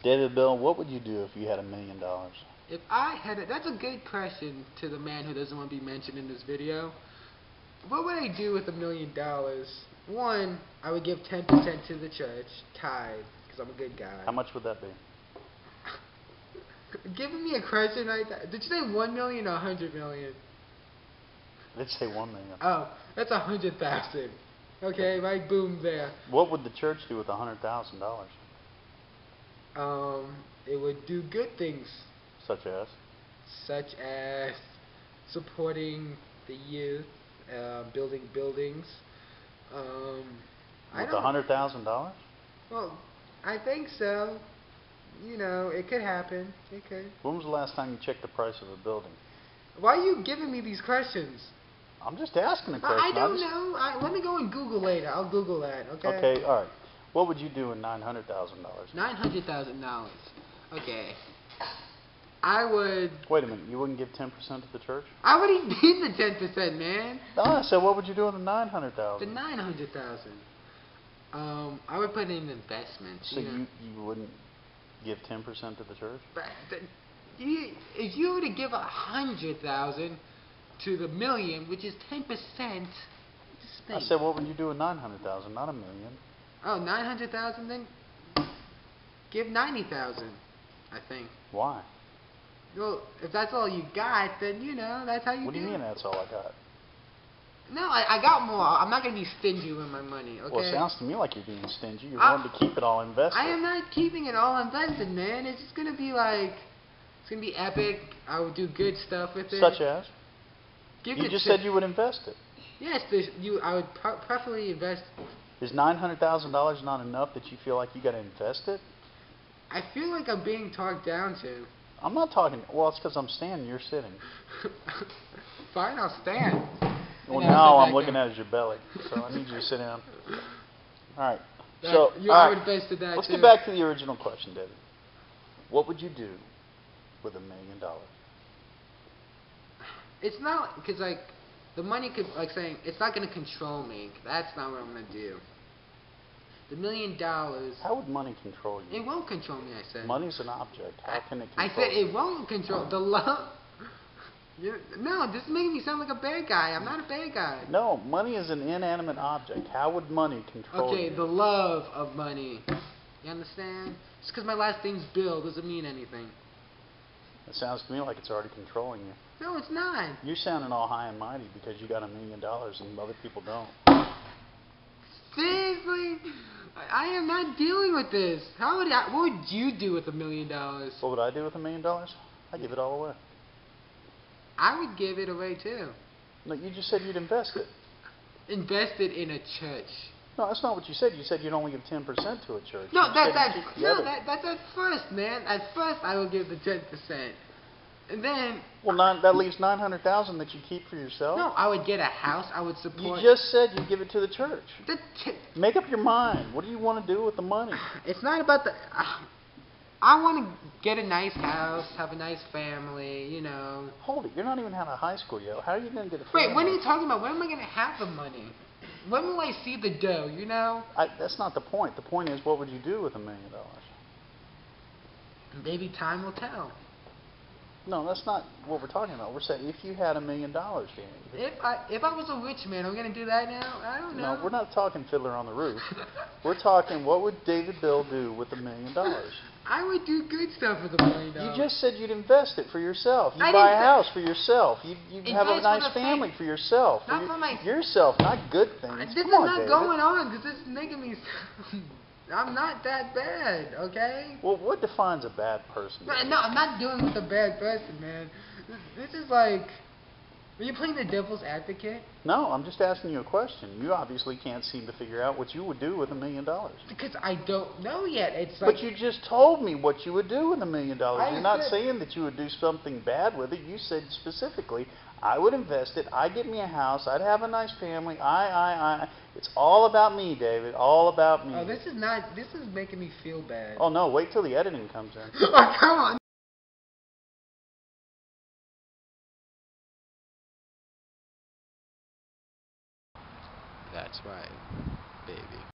David Bill, what would you do if you had $1,000,000? If I had it, that's a good question to the man who doesn't want to be mentioned in this video. What would I do with $1,000,000? One, I would give 10% to the church, tithe, because I'm a good guy. How much would that be? Giving me a question like that. Did you say 1,000,000 or 100,000,000? I did say 1,000,000. Oh, that's 100,000. Okay, right, boom there. What would the church do with $100,000? It would do good things, Such as? such as supporting the youth, building buildings. I With don't. $100,000? Well, I think so. You know, it could happen. It could. When was the last time you checked the price of a building? Why are you giving me these questions? I'm just asking a I question. don't know. Let me go and Google later. I'll Google that. Okay. Okay, all right. What would you do with $900,000? $900,000. Okay. I would. Wait a minute. You wouldn't give 10% to the church? I already did the 10%, man. No, I said, what would you do with the The $900,000? 900,000. I would put in investments. So You know. you wouldn't give 10% to the church? But if you were to give 100,000 to the million, which is 10%, just think. I said, what would you do with 900,000, not $1,000,000? Oh, 900,000 then? Give 90,000, I think. Why? Well, if that's all you got, then, you know, that's how you What do you mean that's all I got? No, I got more. I'm not going to be stingy with my money, okay? Well, it sounds to me like you're being stingy. You're wanting to keep it all invested. I am not keeping it all invested, man. It's just going to be like, it's going to be epic. I would do good stuff with it. Such as? Give You it just to- said you would invest it. Yes, I would preferably invest. Is $900,000 not enough that you feel like you got to invest it? I feel like I'm being talked down to. I'm not talking. Well, it's because I'm standing. You're sitting. Fine, I'll stand. Well, And now I'll sit I'm back looking down. at your belly, so I need you to sit down. All right. That- So, you, all I right. would invest in that Let's too. get back to the original question, David. What would you do with $1,000,000? It's not because like the money could like saying it's not going to control me. That's not what I'm going to do. The $1,000,000. How would money control you? It won't control me. I said. Money's an object. How can it I control said you? it won't control the love. No, this is making me sound like a bad guy. I'm not a bad guy. No, money is an inanimate object. How would money control Okay, you? the love of money. You understand? Just because my last name's Bill doesn't mean anything. It sounds to me like it's already controlling you. No, it's not. You're sounding all high and mighty because you got $1,000,000 and other people don't. Seriously? I am not dealing with this. What would you do with $1,000,000? What would I do with $1,000,000? I'd give it all away. I would give it away too. No, you just said you'd invest it. Invest it in a church. No, that's not what you said. You said you'd only give 10% to a church. No, You said that's you'd keep the other. at first, man. At first, I would give the 10%, and then Well, that leaves $900,000 that you keep for yourself. no, I would get a house. I would You support. just said you'd give it to the church. The Make up your mind. What do you want to do with the money? It's not about the. I want to get a nice house, have a nice family, you know. Hold it. You're not even out of high school yet. How are you going to get a Wait, family? what are you talking about? When am I going to have the money? When will I see the dough, you know? That's not the point. The point is, what would you do with $1,000,000? Maybe time will tell. No, that's not what we're talking about. We're saying if you had $1,000,000, Danny. If I was a rich man, are we going to do that now? I don't know. No, we're not talking Fiddler on the Roof. We're talking what would David Bill do with $1,000,000? I would do good stuff with $1,000,000. You just said you'd invest it for yourself. You'd I buy a didn't say- house for yourself. You'd have a Invest for nice the family fam- for yourself. Not for my- yourself, not good things. This Come is on, not David. going on because this is making me. I'm not that bad, okay? Well, what defines a bad person? No, I'm not doing with a bad person, man. This is like. Are you playing the devil's advocate? No, I'm just asking you a question. You obviously can't seem to figure out what you would do with $1,000,000. Because I don't know yet. It's like. But you just told me what you would do with $1,000,000. I You're not said- saying that you would do something bad with it. You said specifically, I would invest it. I'd get me a house. I'd have a nice family. It's all about me, David. All about me. Oh, this is not. This is making me feel bad. Oh no! Wait till the editing comes in. Oh, come on. That's right, baby.